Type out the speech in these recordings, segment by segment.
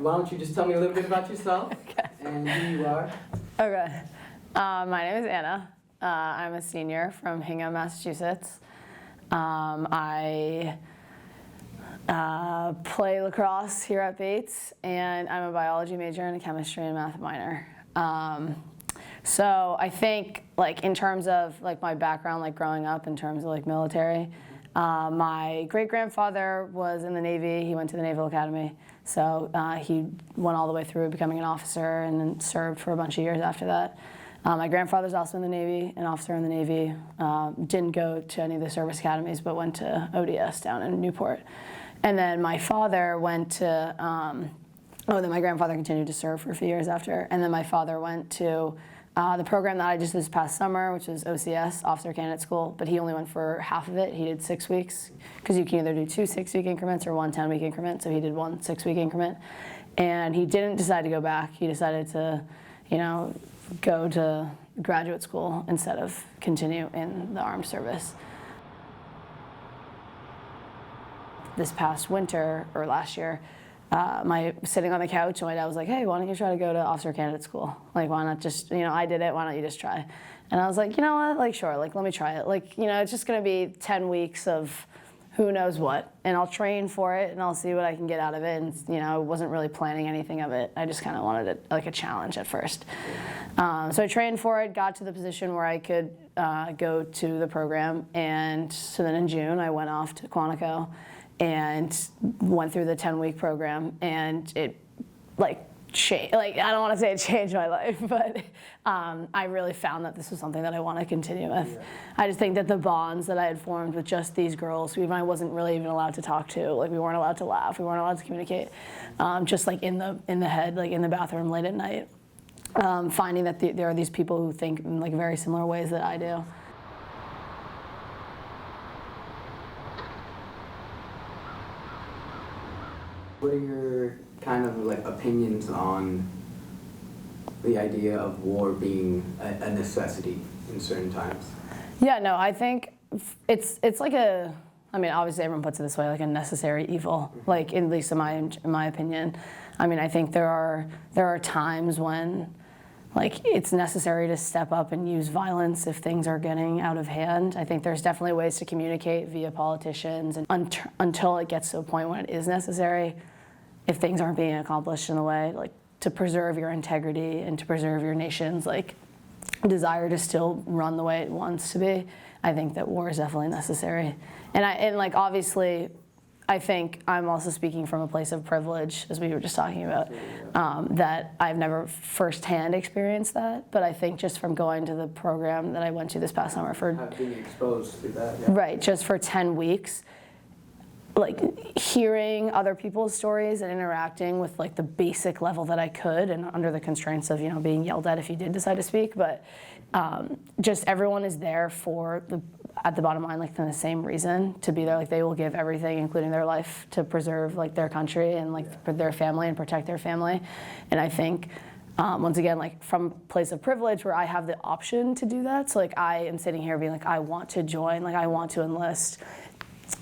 why don't you just tell me a little bit about yourself Okay. and who you are? Okay. My name is Anna. I'm a senior from Hingham, Massachusetts. I play lacrosse here at Bates, and I'm a biology major and a chemistry and math minor. So I think, like, in terms of like my background, like growing up in terms of like military, my great-grandfather was in the Navy. He went to the Naval Academy. So he went all the way through becoming an officer and then served for a bunch of years after that. My grandfather's also in the Navy, an officer in the Navy. Didn't go to any of the service academies, but went to ODS down in Newport. And then my father went to, then my grandfather continued to serve for a few years after. And then my father went to the program that I just this past summer, which was OCS, Officer Candidate School, but he only went for half of it. He did 6 weeks, because you can either do 2 6-week increments or 1 10-week increment, so he did 1 6-week increment. And he didn't decide to go back. He decided to, go to graduate school instead of continue in the armed service. This past winter, or last year, sitting on the couch, and my dad was like, hey, why don't you try to go to Officer Candidate School? Like, why not just, I did it, why don't you just try? And I was like, you know what, like, sure, like, let me try it. Like, it's just gonna be 10 weeks of who knows what, and I'll train for it, and I'll see what I can get out of it. And, I wasn't really planning anything of it. I just kind of wanted it, like, a challenge at first. So I trained for it, got to the position where I could go to the program, and so then in June, I went off to Quantico and went through the 10-week program, and it, like, changed. Like, I don't want to say it changed my life, but I really found that this was something that I want to continue with. Yeah. I just think that the bonds that I had formed with just these girls, who I wasn't really even allowed to talk to, like, we weren't allowed to laugh, we weren't allowed to communicate, just like in the head, like in the bathroom late at night, finding that there are these people who think in like very similar ways that I do. What are your kind of like opinions on the idea of war being a necessity in certain times? Yeah, no, I think it's like obviously everyone puts it this way, like a necessary evil, like at least in my opinion. I think there are times when, like, it's necessary to step up and use violence if things are getting out of hand. I think there's definitely ways to communicate via politicians, and until it gets to a point when it is necessary, if things aren't being accomplished in a way, like, to preserve your integrity and to preserve your nation's, like, desire to still run the way it wants to be, I think that war is definitely necessary. And like, obviously, I think I'm also speaking from a place of privilege, as we were just talking about, that I've never firsthand experienced that, but I think just from going to the program that I went to this past summer for being exposed to that, yeah. Right, just for 10 weeks, like, hearing other people's stories and interacting with, like, the basic level that I could, and under the constraints of, being yelled at if you did decide to speak, but just everyone is there for at the bottom line, like, for the same reason, to be there. Like, they will give everything, including their life, to preserve, like, their country and, like, their family and protect their family. And I think, once again, like, from a place of privilege where I have the option to do that, so, like, I am sitting here being like, I want to join, like, I want to enlist.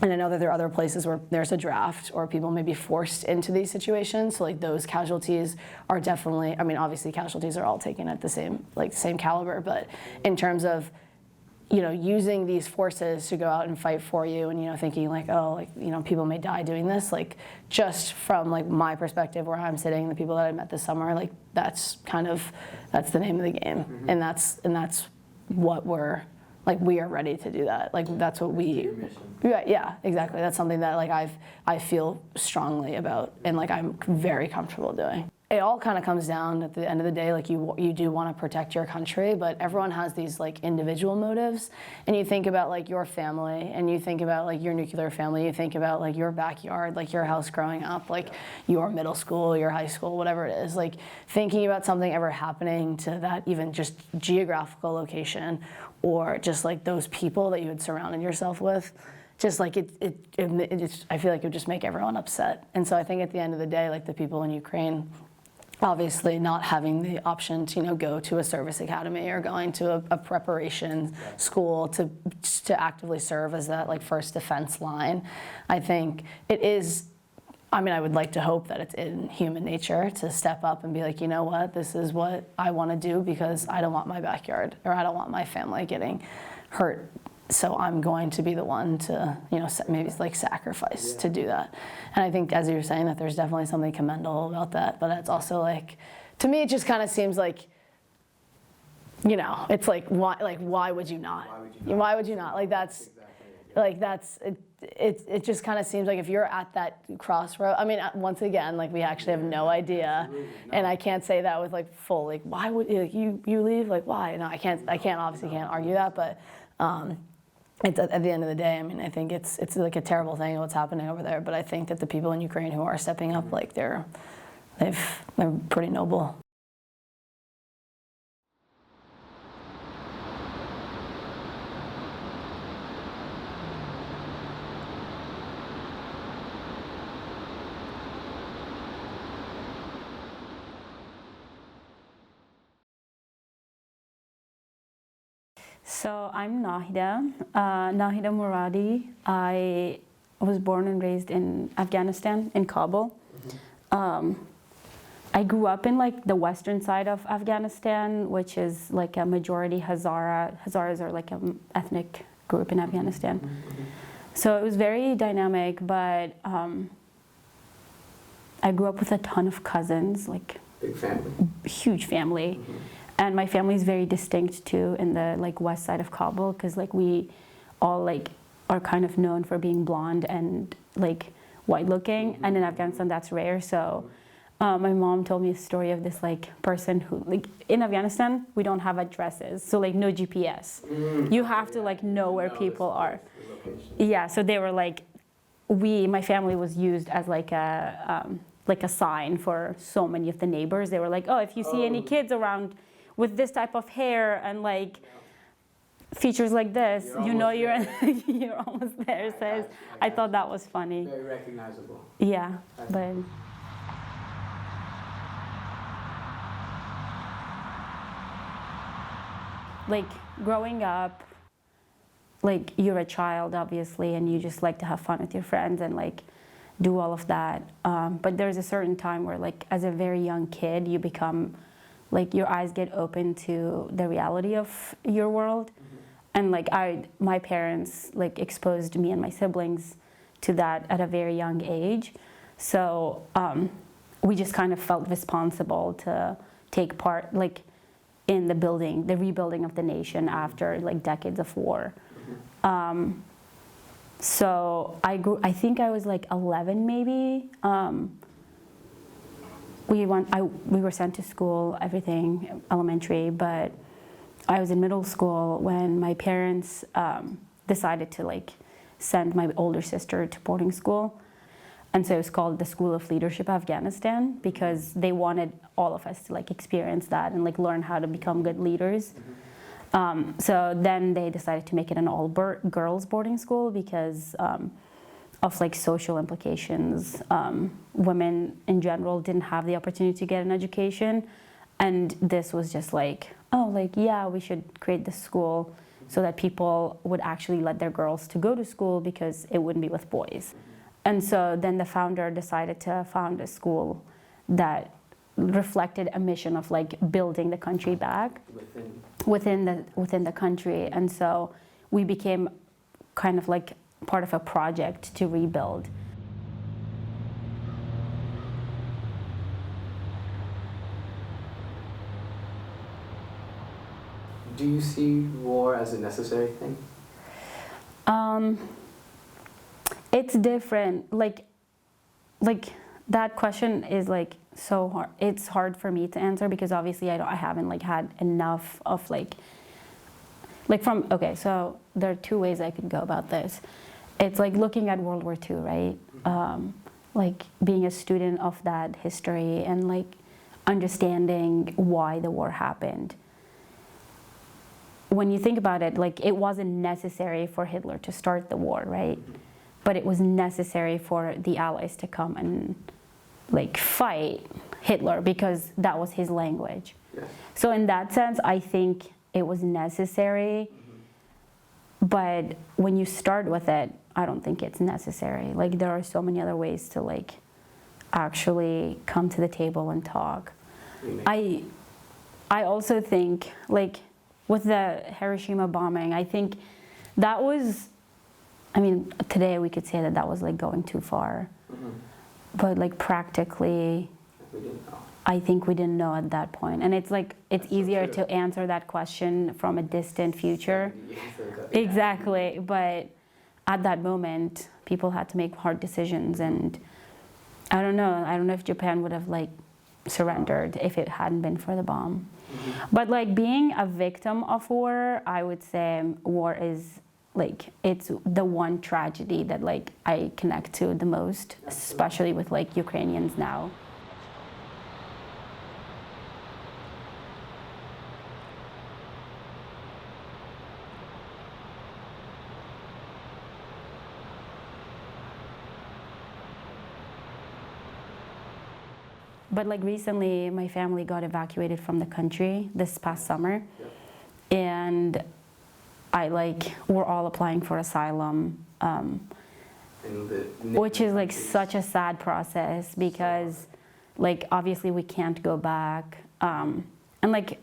And I know that there are other places where there's a draft or people may be forced into these situations. So, like, those casualties are definitely, obviously casualties are all taken at the same caliber, but in terms of, using these forces to go out and fight for you, and, thinking like, oh, like, people may die doing this, like, just from, like, my perspective where I'm sitting, the people that I met this summer, like, that's the name of the game. Mm-hmm. And that's what we are ready to do that. Like, that's what we, yeah, exactly. That's something that, like, I feel strongly about, and, like, I'm very comfortable doing. It all kind of comes down at the end of the day, like, you do want to protect your country, but everyone has these, like, individual motives, and you think about, like, your family, and you think about, like, your nuclear family, you think about, like, your backyard, like, your house growing up, like, your middle school, your high school, whatever it is, like, thinking about something ever happening to that even just geographical location, or just, like, those people that you had surrounded yourself with, just, like, I feel like it would just make everyone upset. And so I think at the end of the day, like, the people in Ukraine, obviously not having the option to, go to a service academy or going to a preparation school to actively serve as that, like, first defense line, I think it is I mean, I would like to hope that it's in human nature to step up and be like, you know what, this is what I want to do because I don't want my backyard or I don't want my family getting hurt. So I'm going to be the one to, maybe like sacrifice to do that. And I think, as you were saying, that there's definitely something commendable about that. But it's also like, to me, it just kind of seems like, it's like why would you not? Why would you not? Like that's. Like that's it just kind of seems like if you're at that crossroad, I mean, once again, like we actually have no idea, and I can't say that with like full, like why would you leave, like why? No, I can't obviously can't argue that, but it's at the end of the day, I mean, I think it's like a terrible thing what's happening over there, but I think that the people in Ukraine who are stepping up, like they're pretty noble. So I'm Nahida Muradi. I was born and raised in Afghanistan, in Kabul. I grew up in like the western side of Afghanistan, which is like a majority Hazara. Hazaras are like an ethnic group in Afghanistan. So it was very dynamic, but I grew up with a ton of cousins, like big family, huge family. And my family is very distinct too in the like west side of Kabul, because like we all like are kind of known for being blonde and like white looking, and in Afghanistan that's rare. So my mom told me a story of this like person who, like, in Afghanistan we don't have addresses, so like no GPS. You have to like know where people are. Yeah, so they were like, my family was used as like a sign for so many of the neighbors. They were like, oh, if you see any kids around with this type of hair and like features like this, you're almost there. So I thought that was funny. Very recognizable. Yeah, but like growing up, like you're a child obviously, and you just like to have fun with your friends and like do all of that. But there's a certain time where like as a very young kid, you become like your eyes get open to the reality of your world. And like my parents like exposed me and my siblings to that at a very young age. So we just kind of felt responsible to take part like in the rebuilding of the nation after like decades of war. So I think I was like 11 maybe. We were sent to school, everything, elementary, but I was in middle school when my parents decided to like send my older sister to boarding school. And so it was called the School of Leadership Afghanistan, because they wanted all of us to like experience that and like learn how to become good leaders. So then they decided to make it an all-girls boarding school because of like social implications. Women in general didn't have the opportunity to get an education, and this was just like, oh, like yeah, we should create this school so that people would actually let their girls to go to school because it wouldn't be with boys. And so then the founder decided to found a school that reflected a mission of like building the country back within the country. And so we became kind of like part of a project to rebuild. Do you see war as a necessary thing? It's different. Like that question is like so hard. It's hard for me to answer because obviously I haven't like had enough of like from, okay, so there are two ways I could go about this. It's like looking at World War II, right? Like being a student of that history and like understanding why the war happened. When you think about it, like it wasn't necessary for Hitler to start the war, right? But it was necessary for the Allies to come and like fight Hitler because that was his language. Yes. So in that sense, I think it was necessary. But when you start with it, I don't think it's necessary. Like there are so many other ways to like actually come to the table and talk. Mm-hmm. I also think, like, with the Hiroshima bombing, I think that was, I mean, today we could say that that was like going too far. Mm-hmm. But like practically, We didn't know. I think we didn't know at that point. And it's like, it's That's so easier true. to answer that question from a distant future. 70 years ago, yeah. Exactly. But at that moment, people had to make hard decisions. And I don't know if Japan would have like surrendered if it hadn't been for the bomb. Mm-hmm. But like being a victim of war, I would say war is like, it's the one tragedy that like I connect to the most, especially with like Ukrainians now. But like recently, my family got evacuated from the country this past summer. Yep. And we're all applying for asylum, which is like such a sad process because like obviously we can't go back. And like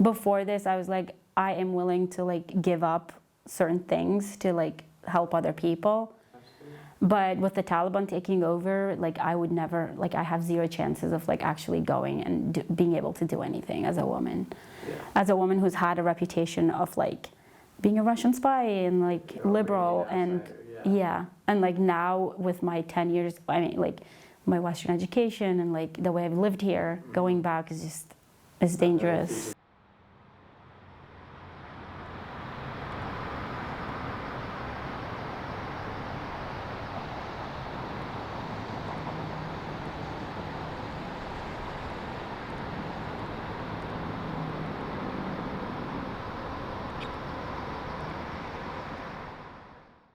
before this, I was like, I am willing to like give up certain things to like help other people. But with the Taliban taking over, like I would never, like I have zero chances of like actually going and being able to do anything as a woman. Yeah. As a woman who's had a reputation of like being a Russian spy and like You're liberal already an and outsider, yeah. And like now with my 10 years, I mean like my Western education and like the way I've lived here, going back is dangerous.